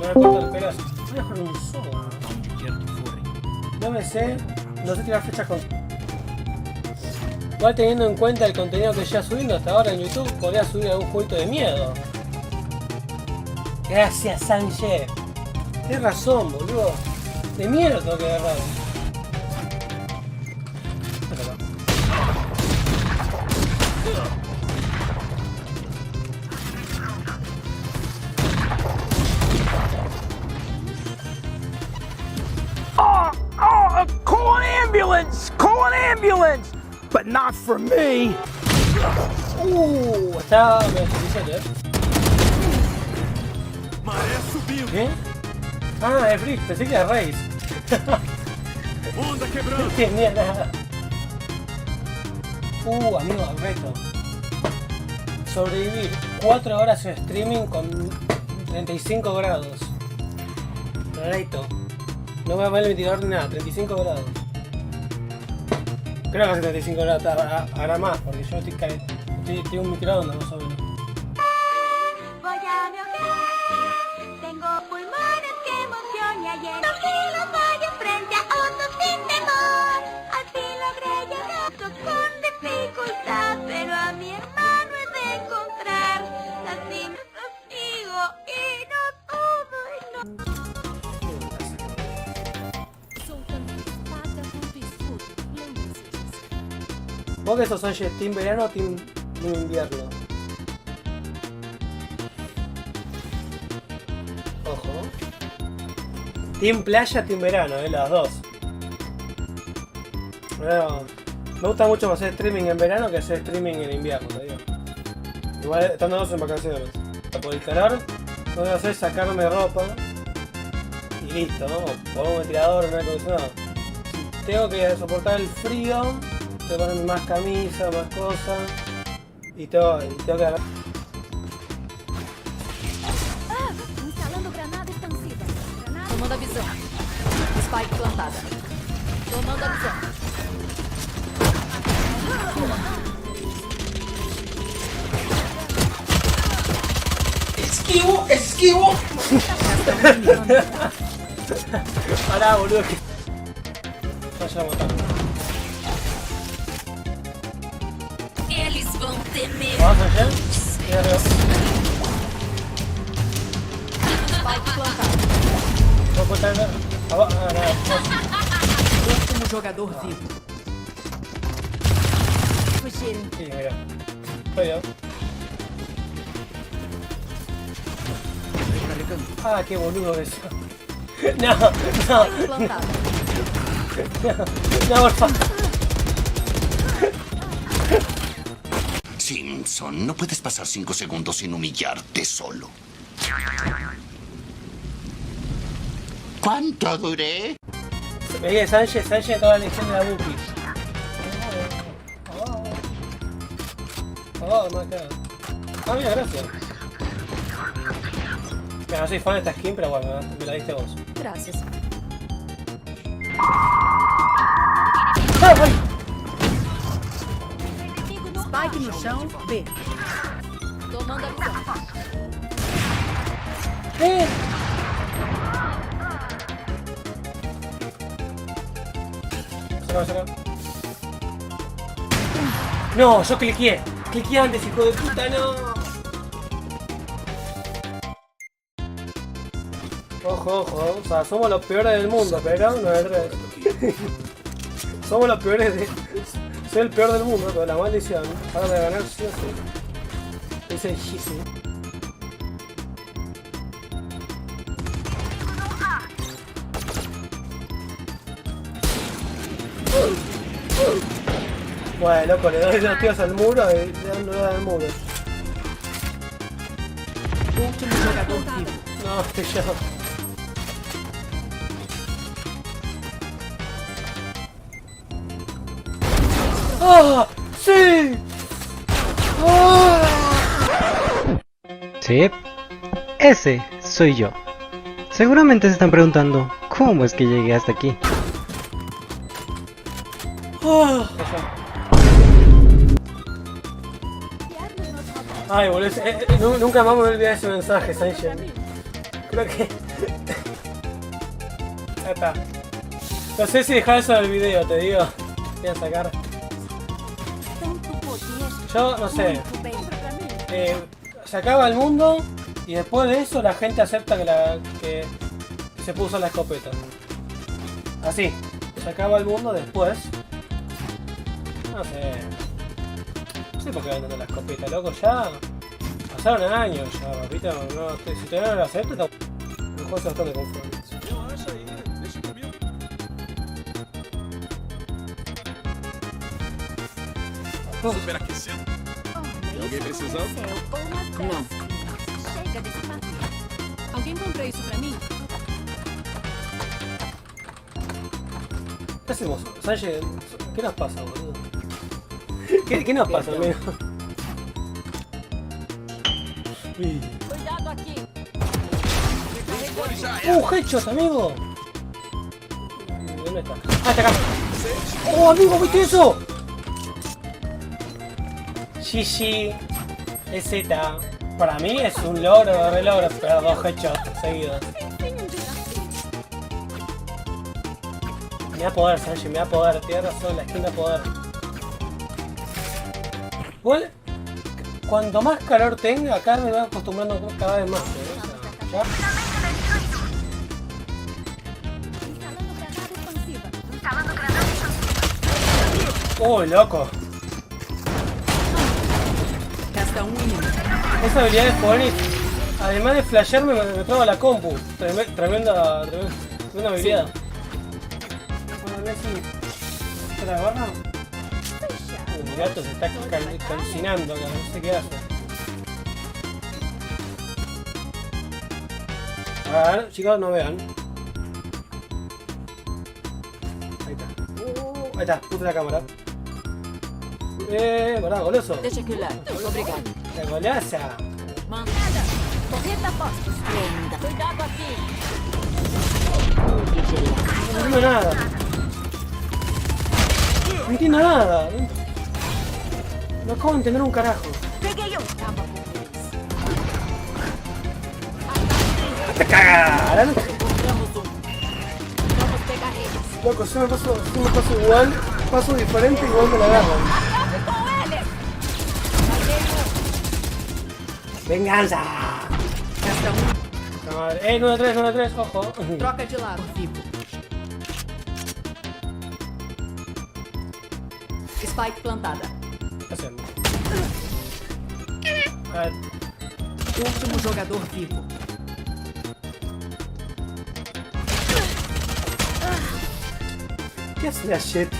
Me voy a cortar el pelo. Voy a poner un solo. No me sé. No sé tirar flechas con... Igual teniendo en cuenta el contenido que ya subiendo hasta ahora en YouTube, podría subir algún jueguito de miedo. Gracias, Sanche. Tienes razón, boludo. De miedo tengo que agarrar. Call an ambulance! Call an ambulance! But not for me! Está... Me difícil, Maré subindo. ¿Qué? Ah, es Rick, pensé que era Race. Onda No quebrando. entendía nada. Amigo, reto. Sobrevivir 4 horas en streaming con 35 grados. Reto. No voy a poner el ventilador ni nada, 35 grados. Creo que hace 35 grados, ahora más, porque yo estoy un microondas más o menos. Voy a mi hogar, tengo pulmones que emoción y ayer cogí los valles frente a otros sin temor. Al fin logré llegar con dificultad, pero a mi hermano he de encontrar. Lastimé contigo y no todo y no... ¿Vos que sos Sánchez, team verano o team invierno? Ojo. Team playa, team verano, las dos. Pero me gusta mucho más hacer streaming en verano que hacer streaming en invierno, te digo. Igual estando dos en vacaciones. Por el calor, lo que voy a hacer es sacarme ropa y listo, ¿no? Pongo un ventilador, un aire acondicionado. Si tengo que soportar el frío, tengo que ponerme más camisa, más cosas. Y tengo que agarrar. Instalando granada expansiva. Tomando a visão. Spike plantada. Tomando a visão. ¡Esquivo! Pará, boludo. Vaya a matar. Eles vão temer. ¿Vamos allá? Spike plantado. ¿Puedo cortar nada? Último jogador vivo. Fugirem. Sí, mira. Soy yo. Ah, qué boludo eso. No, Spike plantado. no, por favor. Simpson, no puedes pasar 5 segundos sin humillarte solo. ¿Cuánto duré? Veía Sánchez toda la lección de la Buki. Me queda. Ah, mira, gracias. Mira, no soy fan de esta skin, pero bueno, me la diste vos. Graças. ¡Ay! Spike no chão, B. Tomando a visão. Saca. No, yo cliqué antes, hijo de puta, no. Ojo, o sea, somos los peores del mundo, pero no es verdad. Somos los peores de... Soy el peor del mundo, pero la maldición. Ahora de ganar sí o sí. Dice Jisi. Bueno, loco, le doy 2 tiros al muro y no le dan al muro. Último jogador vivo. No, estoy yo. ¡Ah! ¡Sí! ¡Ah! Sí, ese soy yo. Seguramente se están preguntando, ¿cómo es que llegué hasta aquí? ¡Ah! Ay, boludo, nunca más me voy a olvidar ese mensaje, Sánchez. Creo que Ya está. No sé si dejar eso en el video, te digo. Voy a sacar. Yo no sé. Se acaba el mundo y después de eso la gente acepta que se puso la escopeta. Así. Se acaba el mundo después. No sé. No sé por qué venden la escopeta, loco. Ya pasaron años ya, papito. No, si todavía no lo acepto, el juego es bastante conforme. Superaquecendo. Tem alguém precisando? Não. Chega desse papinho. Alguém comprou isso pra mim? ¿Qué hacemos? Sánchez, ¿qué nos pasa, boludo? ¿Qué nos pasa, amigo? Uy. Cuidado aqui. Headshot, amigo. ¿Dónde está? Ah, está acá. Oh, amigo, ¿viste eso? GG Z. Para mí es un logro, re logro, pero 2 headshots seguidos. Me da poder, Sanji, me da poder. Tienes razón, la skin da poder. Igual, cuanto más calor tenga, acá me voy acostumbrando cada vez más. O sea, ¿ya? ¡Oh, loco! Resta inimigo. Esa habilidad de Phoenix, además de flashearme, me traba la compu. Tremenda habilidad. Bueno, Messi, ¿se la agarra? Mi gato se está calcinando acá, no sé qué hace. A ver, chicos, no vean. Ahí está. Ahí está, puse la cámara. Pará, goloso. Deixa que eu levo. Obrigado. La golaza. Mandada. Correta postos. Linda. Cuidado aqui. No entiendo nada. No entiendo nada. No acabo de entender un carajo. Peguei um. Acaba com eles. ¡Te cagarán! Encontramos um. Vamos pegar eles. Loco, si me paso igual, paso diferente, igual me la agarran. Acabe com eles. ¡Venganza! Resta La madre. 9-3, ojo. Troca de lado. Vivo. Spike plantada. ¿Qué hacemos? A ver. Último jogador vivo. ¿Qué hace la Jet?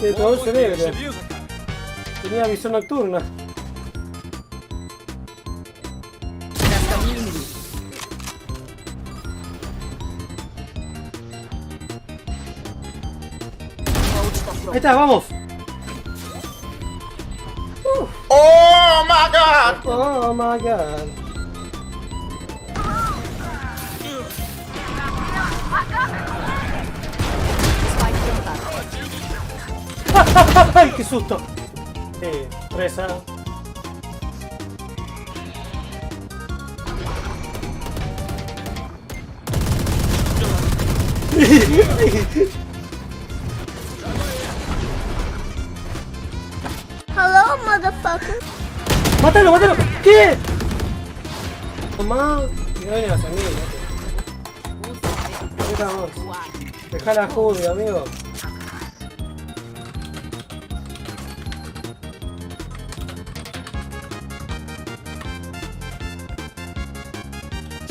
Se tomó el cerebro. Agiliza, cara. Tenía visión nocturna. Resta inimigo. A ult tá Ahí pronto. está, vamos. Oh my god! Oh my god. Spike plantada. ¡Ay, qué susto! Presa. Hello, motherfucker. ¡Mátalo, mátalo! ¿Qué? Tomá. Y no vengas a mí, vamos. Dejá la juzga, amigo.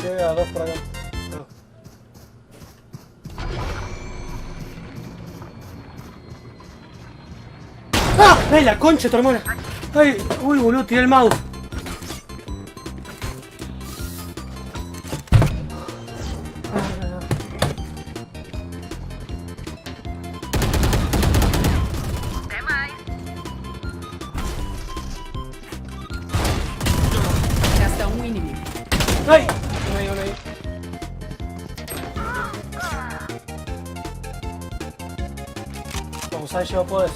Llega a 2 por acá. No. ¡Ah! ¡Ay, la concha de tu hermana! ¡Ay! ¡Uy, boludo! Tiré el mouse. Resta inimigo. ¡Ay! Uno ahí. Vamos, Sanji, vos podés.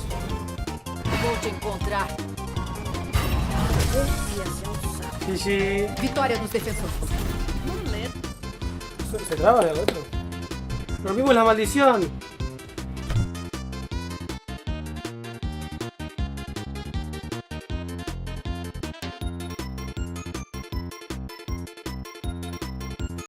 Vou te encontrar. Esse ia ser um saco. GG. Vitória dos defensores. Se traba el otro. Rompimos la maldición.